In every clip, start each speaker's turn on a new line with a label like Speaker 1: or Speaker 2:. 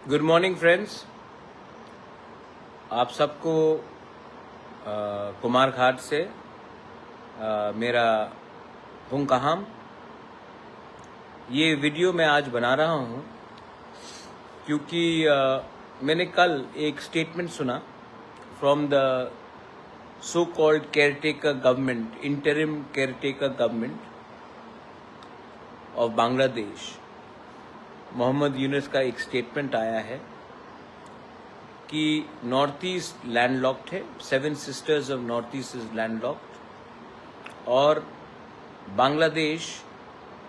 Speaker 1: Good morning friends. आप सबको कुमार घाट से मेरा हुंकाहाम। ये वीडियो मैं आज बना रहा हूँ क्योंकि मैंने कल एक स्टेटमेंट सुना from the so called caretaker government, interim caretaker government of Bangladesh. Mohammad Yunus का एक स्टेटमेंट आया है कि नॉर्थ ईस्ट लैंडलॉक्ड है, 7 sisters of north east is landlocked और Bangladesh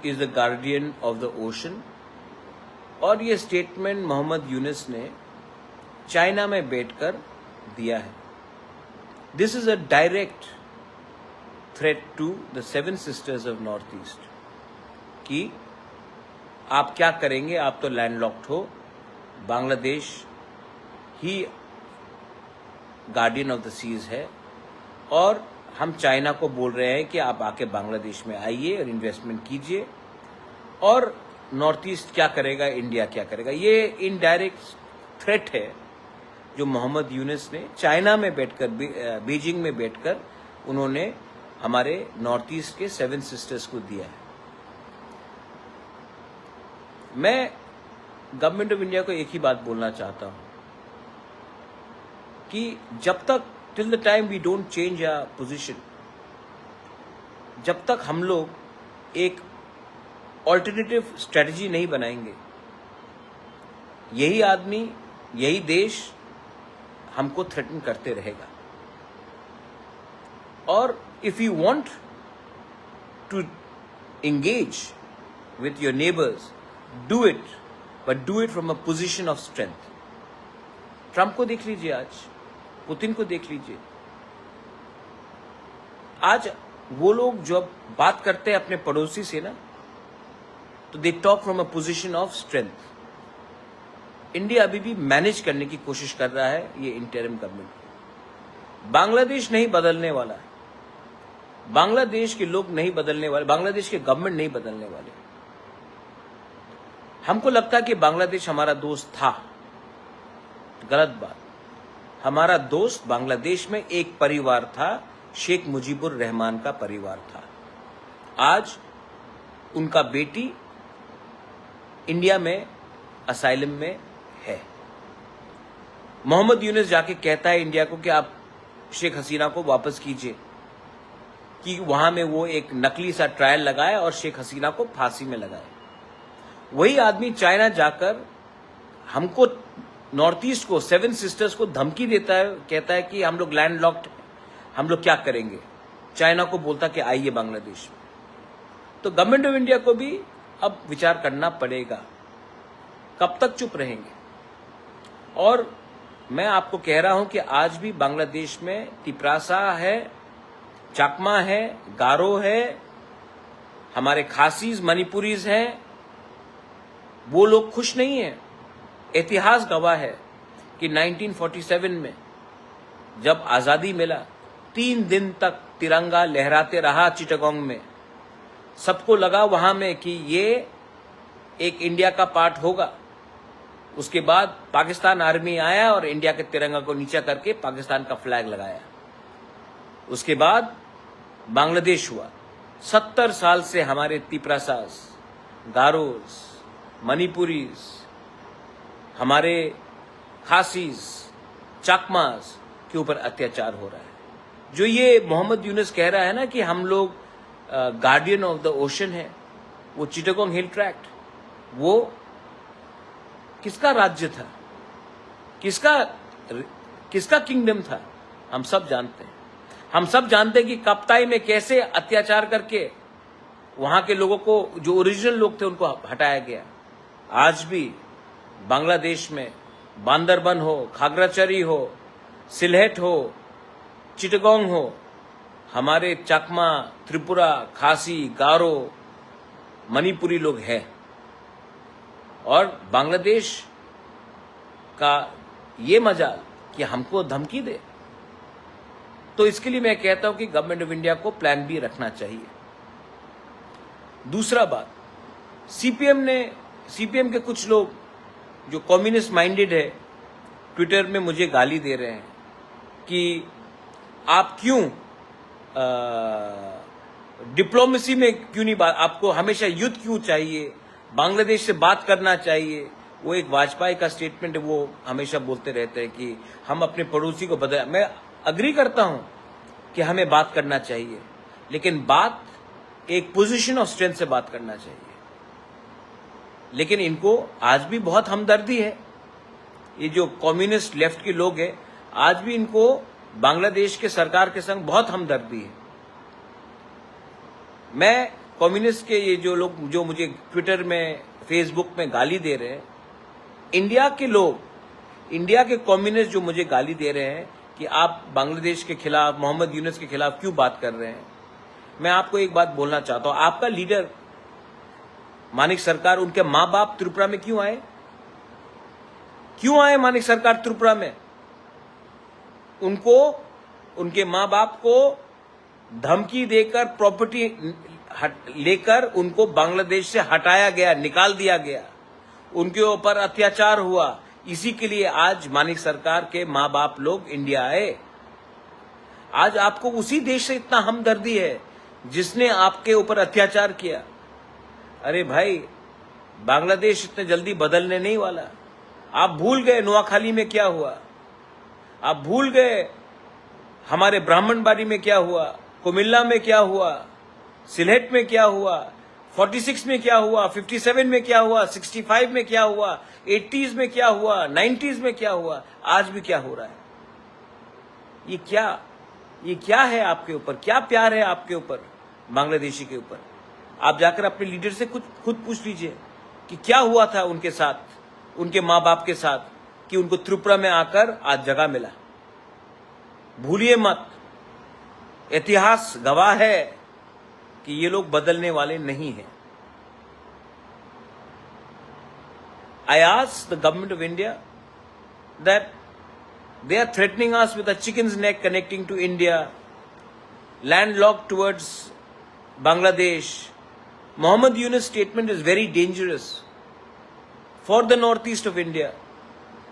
Speaker 1: is the guardian of the ocean. और ये स्टेटमेंट मोहम्मद यूनुस ने चाइना में बैठकर दिया है। This is a direct threat to the 7 sisters of north east कि आप क्या करेंगे, आप तो लैंडलॉक्ड हो, बांग्लादेश ही गार्डियन ऑफ द सीज है और हम चाइना को बोल रहे हैं कि आप आके बांग्लादेश में आइए और इन्वेस्टमेंट कीजिए। और नॉर्थ ईस्ट क्या करेगा, इंडिया क्या करेगा। ये इनडायरेक्ट थ्रेट है जो मोहम्मद यूनुस ने चाइना में बैठकर, बीजिंग में बैठकर उन्होंने हमारे नॉर्थ ईस्ट के 7 सिस्टर्स को दिया है। मैं गवर्नमेंट ऑफ इंडिया को एक ही बात बोलना चाहता हूं कि जब तक till the time we don't change our position, जब तक हम लोग एक ऑल्टरनेटिव स्ट्रेटजी नहीं बनाएंगे, यही आदमी, यही देश हमको थ्रेटन करते रहेगा। और if you want to engage with your neighbours, do it, but do it from a position of strength. Trump को देख लीजिए, आज पुतिन को देख लीजिए। आज वो लोग जब बात करते हैं अपने पड़ोसी से ना, तो they talk from a position of strength. India अभी भी मैनेज करने की कोशिश कर रहा है ये इंटरिम गवर्नमेंट। बांग्लादेश नहीं बदलने वाला है, बांग्लादेश के लोग नहीं बदलने वाले, बांग्लादेश के गवर्नमेंट नहीं बदलने वाले। हमको लगता है कि बांग्लादेश हमारा दोस्त था, गलत बात। हमारा दोस्त बांग्लादेश में एक परिवार था, शेख मुजीबुर रहमान का परिवार था। आज उनका बेटी इंडिया में असाइलम में है। मोहम्मद यूनुस जाके कहता है इंडिया को कि आप शेख हसीना को वापस कीजिए, कि वहां में वो एक नकली सा ट्रायल लगाए और शेख हसीना को फांसी में लगाए। वही आदमी चाइना जाकर हमको, नॉर्थ ईस्ट को, 7 सिस्टर्स को धमकी देता है, कहता है कि हम लोग लैंडलॉक्ड, हम लोग क्या करेंगे। चाइना को बोलता कि आइए बांग्लादेश में। तो गवर्नमेंट ऑफ इंडिया को भी अब विचार करना पड़ेगा, कब तक चुप रहेंगे। और मैं आपको कह रहा हूं कि आज भी बांग्लादेश में तिपरासा है, चाकमा है, गारो है, हमारे खासीज, मणिपुरीज हैं, वो लोग खुश नहीं है। इतिहास गवाह है कि 1947 में जब आजादी मिला, 3 दिन तक तिरंगा लहराते रहा चिटागोंग में। सबको लगा वहां में कि ये एक इंडिया का पार्ट होगा। उसके बाद पाकिस्तान आर्मी आया और इंडिया के तिरंगा को नीचा करके पाकिस्तान का फ्लैग लगाया। उसके बाद बांग्लादेश हुआ। 70 साल से हमारे तिपरासास, गारोस, मणिपुरीज, हमारे खासीज, चाकमास के ऊपर अत्याचार हो रहा है। जो ये मोहम्मद यूनुस कह रहा है ना कि हम लोग गार्डियन ऑफ द ओशन है, वो चिटागोंग हिल ट्रैक्ट, वो किसका राज्य था, किसका किंगडम था, हम सब जानते हैं। हम सब जानते हैं कि कप्ताई में कैसे अत्याचार करके वहां के लोगों को, जो ओरिजिनल लोग थे, उनको हटाया गया। आज भी बांग्लादेश में बांदरबन हो, खागराचरी हो, सिलहेट हो, चिटागोंग हो, हमारे चकमा, त्रिपुरा, खासी, गारो, मणिपुरी लोग हैं। और बांग्लादेश का ये मजाल कि हमको धमकी दे। तो इसके लिए मैं कहता हूं कि गवर्नमेंट ऑफ इंडिया को प्लान बी रखना चाहिए। दूसरा बात, सीपीएम के कुछ लोग जो कम्युनिस्ट माइंडेड है ट्विटर में मुझे गाली दे रहे हैं कि आप क्यों डिप्लोमेसी में क्यों नहीं बात, आपको हमेशा युद्ध क्यों चाहिए, बांग्लादेश से बात करना चाहिए। वो एक वाजपेयी का स्टेटमेंट है, वो हमेशा बोलते रहते हैं कि हम अपने पड़ोसी को बदल। मैं अग्री करता हूं कि हमें बात करना चाहिए, लेकिन बात एक पोजीशन ऑफ स्ट्रेंथ से बात करना चाहिए। लेकिन इनको आज भी बहुत हमदर्दी है, ये जो कम्युनिस्ट लेफ्ट के लोग हैं, आज भी इनको बांग्लादेश के सरकार के संग बहुत हमदर्दी है। मैं कम्युनिस्ट के ये जो लोग जो मुझे ट्विटर में फेसबुक में गाली दे रहे हैं, इंडिया के लोग, इंडिया के कम्युनिस्ट जो मुझे गाली दे रहे हैं कि आप बांग्लादेश के खिलाफ, मोहम्मद यूनुस के खिलाफ क्यों बात कर रहे हैं, मैं आपको एक बात बोलना चाहता हूं। आपका लीडर मानिक सरकार, उनके मां बाप त्रिपुरा में क्यों आए? क्यों आए मानिक सरकार त्रिपुरा में? उनको, उनके मां बाप को धमकी देकर प्रॉपर्टी लेकर उनको बांग्लादेश से हटाया गया, निकाल दिया गया, उनके ऊपर अत्याचार हुआ। इसी के लिए आज मानिक सरकार के मां बाप लोग इंडिया आए। आज आपको उसी देश से इतना हमदर्दी है जिसने आपके ऊपर अत्याचार किया। अरे भाई, बांग्लादेश इतने जल्दी बदलने नहीं वाला। आप भूल गए नोआखाली में क्या हुआ, आप भूल गए हमारे ब्राह्मणबाड़ी में क्या हुआ, कुमिल्ला में क्या हुआ, सिलहेट में क्या हुआ, 46 में क्या हुआ, 57 में क्या हुआ, 65 में क्या हुआ, 80s में क्या हुआ, 90s में क्या हुआ, आज भी क्या हो रहा है। ये क्या है आपके ऊपर? क्या प्यार है आपके ऊपर बांग्लादेशी के ऊपर? आप जाकर अपने लीडर से खुद पूछ लीजिए कि क्या हुआ था उनके साथ, उनके माँ बाप के साथ, कि उनको त्रिपुरा में आकर आज जगह मिला। भूलिए मत, इतिहास गवाह है कि ये लोग बदलने वाले नहीं हैं। I ask the government of India that they are threatening us with a chicken's neck connecting to India, landlocked towards Bangladesh. Mohammed Yunus' statement is very dangerous for the northeast of India.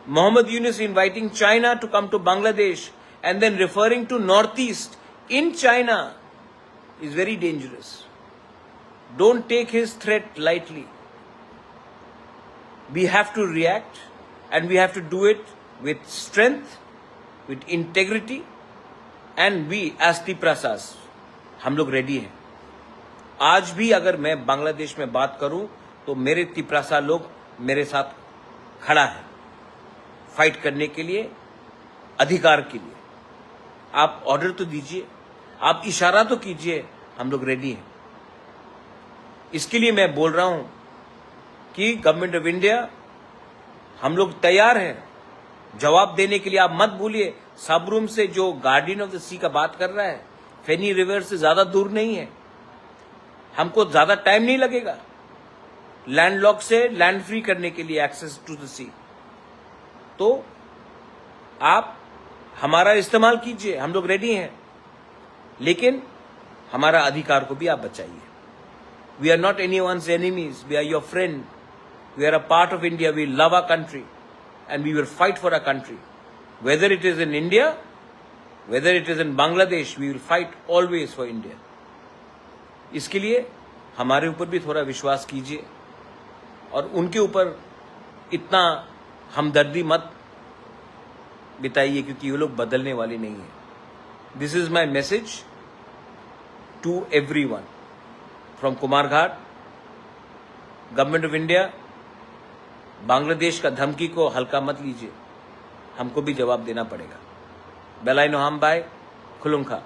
Speaker 1: Mohammed Yunus inviting China to come to Bangladesh and then referring to northeast in China is very dangerous. Don't take his threat lightly. We have to react, and we have to do it with strength, with integrity, and we as Tiprasas, हम लोग ready हैं। आज भी अगर मैं बांग्लादेश में बात करूं तो मेरे तिपरासा लोग मेरे साथ खड़ा है फाइट करने के लिए, अधिकार के लिए। आप ऑर्डर तो दीजिए, आप इशारा तो कीजिए, हम लोग रेडी हैं। इसके लिए मैं बोल रहा हूं कि गवर्नमेंट ऑफ इंडिया, हम लोग तैयार हैं जवाब देने के लिए। आप मत भूलिए, साबरूम से जो गार्डियन ऑफ द सी का बात कर रहा है, फेनी रिवर से ज्यादा दूर नहीं है, हमको ज्यादा टाइम नहीं लगेगा लैंडलॉक से लैंड फ्री करने के लिए, एक्सेस टू द सी। तो आप हमारा इस्तेमाल कीजिए, हम लोग रेडी हैं, लेकिन हमारा अधिकार को भी आप बचाइए। We are not anyone's enemies, we are your friend, we are a part of India, we love our country and we will fight for our country, whether it is in India, whether it is in Bangladesh, we will fight always for India। इसके लिए हमारे ऊपर भी थोड़ा विश्वास कीजिए और उनके ऊपर इतना हमदर्दी मत बिताइए, क्योंकि ये लोग बदलने वाले नहीं है। This is my message to everyone from Kumarghat. Government of India, Bangladesh का धमकी को हल्का मत लीजिए, हमको भी जवाब देना पड़ेगा। बेलाई नोहाम बाय खुलुंखा।